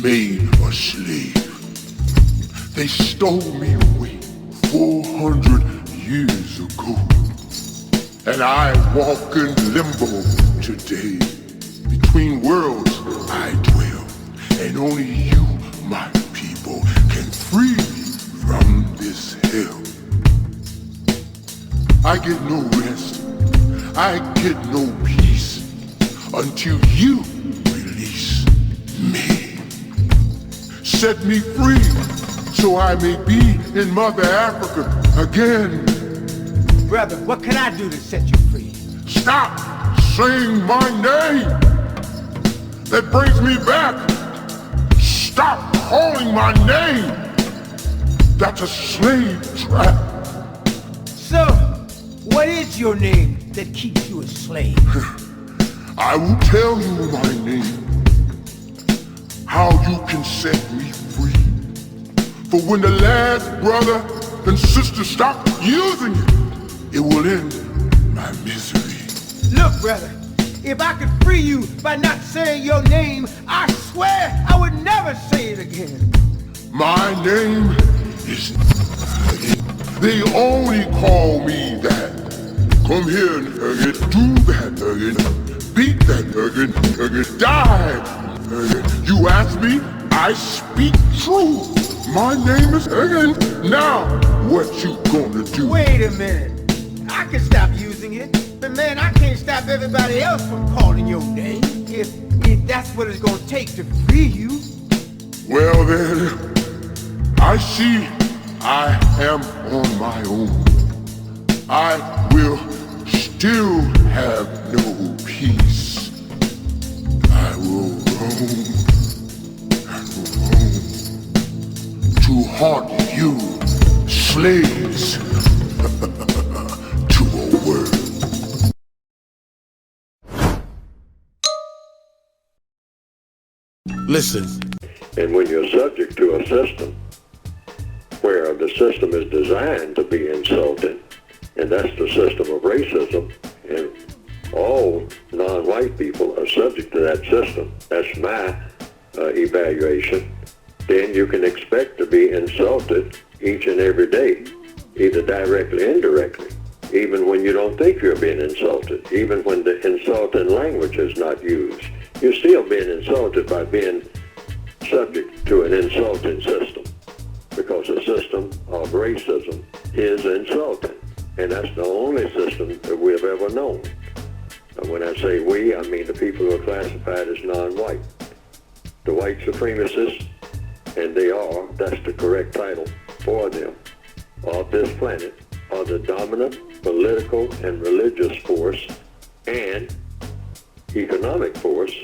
made a slave. They stole me away 400 years ago. And I walk in limbo today. Between worlds I dwell. And only you, my people, can free me from this hell. I get no rest, I get no peace until you release me. Set me free so I may be in Mother Africa again. Brother, what can I do to set you free? Stop saying my name! That brings me back! Stop calling my name! That's a slave trap! So, what is your name that keeps you a slave? I will tell you my name. How you can set me free. For when the last brother and sister stop using it, it will end my misery. Look, brother, if I could free you by not saying your name, I swear I would never say it again. My name is... They only call me that. Come here, nugget, do that, nugget. Beat that, nugget, die, nugget. You ask me, I speak truth. My name is Nugget. Now, what you gonna do? Wait a minute. I can stop using it, but man, I can't stop everybody else from calling your name. If that's what it's gonna take to free you. Well then, I see I am on my own. I will still have no peace. I will roam and roam to haunt you, slaves, to a world. Listen. And when you're subject to a system where the system is designed to be insulting, and that's the system of racism, and all non-white people are subject to that system. That's my evaluation. Then you can expect to be insulted each and every day, either directly or indirectly, even when you don't think you're being insulted, even when the insulting language is not used. You're still being insulted by being subject to an insulting system, because the system of racism is insulting. And that's the only system that we've ever known. And when I say we, I mean the people who are classified as non-white. The white supremacists, and that's the correct title for them, of this planet, are the dominant political and religious force and economic force,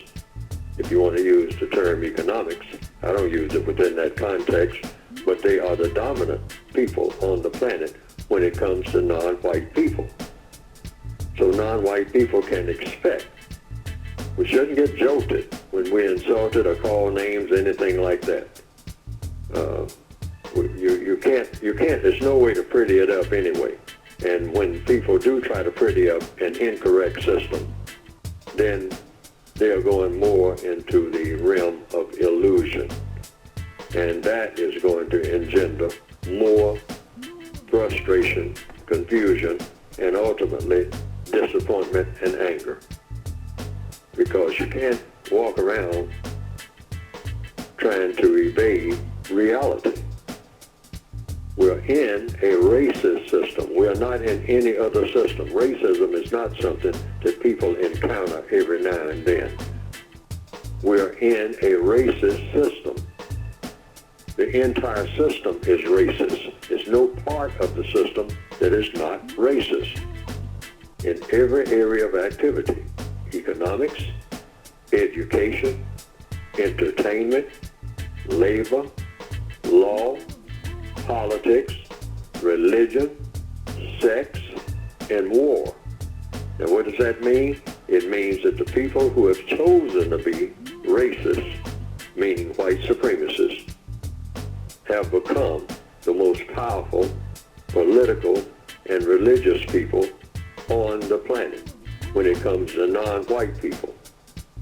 if you want to use the term economics. I don't use it within that context, but they are the dominant people on the planet when it comes to non-white people. So non-white people can expect. We shouldn't get jolted when we're insulted or call names, anything like that. You can't, there's no way to pretty it up anyway. And when people do try to pretty up an incorrect system, then they are going more into the realm of illusion. And that is going to engender more frustration, confusion, and ultimately disappointment and anger. Because you can't walk around trying to evade reality. We're in a racist system. We're not in any other system. Racism is not something that people encounter every now and then. We're in a racist system. The entire system is racist. There's no part of the system that is not racist. In every area of activity, economics, education, entertainment, labor, law, politics, religion, sex, and war. And what does that mean? It means that the people who have chosen to be racist, meaning white supremacists, have become the most powerful political and religious people on the planet when it comes to non-white people.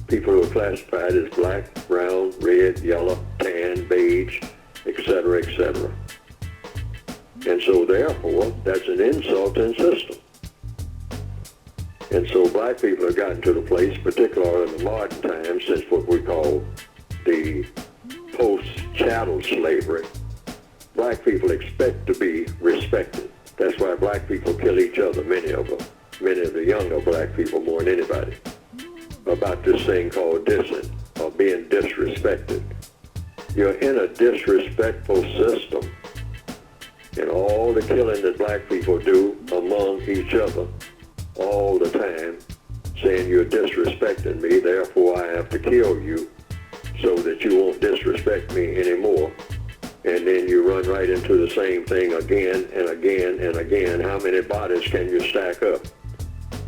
people who are classified as black, brown, red, yellow, tan, beige, etc., etc. And so therefore, that's an insult to the system. And so black people have gotten to the place, particularly in the modern times, since what we call the post-chattel slavery, black people expect to be respected. That's why black people kill each other, many of the younger black people more than anybody, about this thing called dissing, or being disrespected. You're in a disrespectful system, and all the killing that black people do among each other all the time, saying you're disrespecting me, therefore I have to kill you so that you won't disrespect me anymore. And then you run right into the same thing again and again and again. How many bodies can you stack up?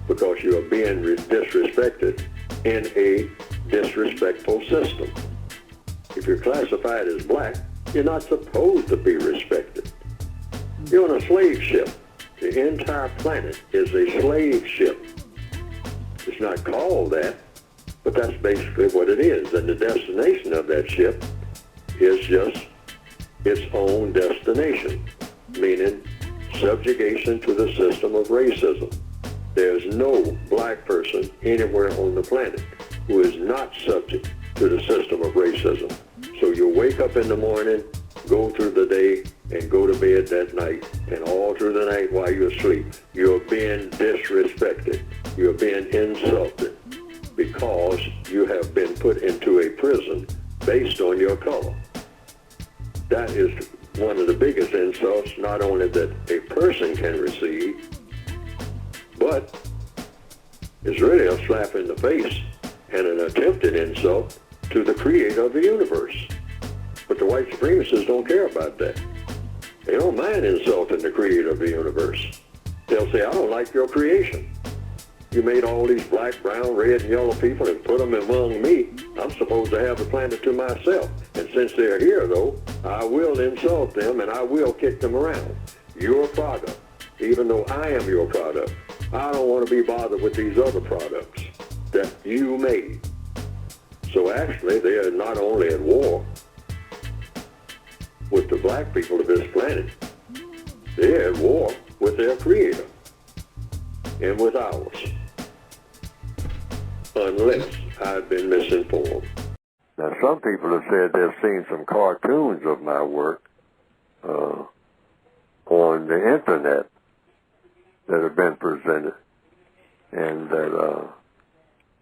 Because you are being disrespected in a disrespectful system. If you're classified as black, you're not supposed to be respected. You're on a slave ship. The entire planet is a slave ship. It's not called that, but that's basically what it is. And the destination of that ship is just its own destination, meaning subjugation to the system of racism. There's no black person anywhere on the planet who is not subject to the system of racism. So you wake up in the morning, go through the day, and go to bed that night, and all through the night while you're asleep, you're being disrespected. You're being insulted because you have been put into a prison based on your color. That is one of the biggest insults, not only that a person can receive, but it's really a slap in the face and an attempted insult to the creator of the universe. But the white supremacists don't care about that. They don't mind insulting the creator of the universe. They'll say, I don't like your creation. You made all these black, brown, red, and yellow people and put them among me. I'm supposed to have the planet to myself. And since they're here, though, I will insult them and I will kick them around. Your product, even though I am your product, I don't want to be bothered with these other products that you made. So actually, they are not only at war with the black people of this planet, they're at war with their creator and with ours. Unless I've been misinformed. Now, some people have said they've seen some cartoons of my work on the internet that have been presented, and that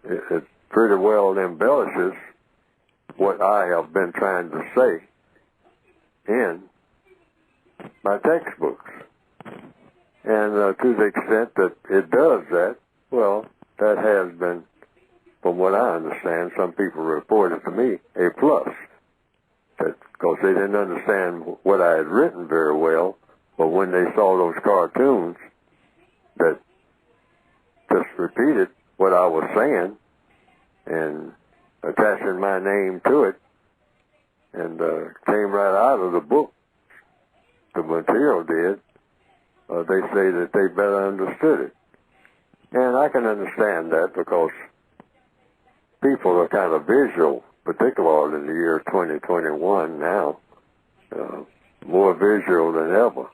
it pretty well embellishes what I have been trying to say in my textbooks. And to the extent that it does that, well, that has been, from what I understand, some people reported to me, a plus. Because they didn't understand what I had written very well, but when they saw those cartoons that just repeated what I was saying and attaching my name to it, and came right out of the book, the material did, they say that they better understood it. And I can understand that because people are kind of visual, particularly in the year 2021 now, more visual than ever.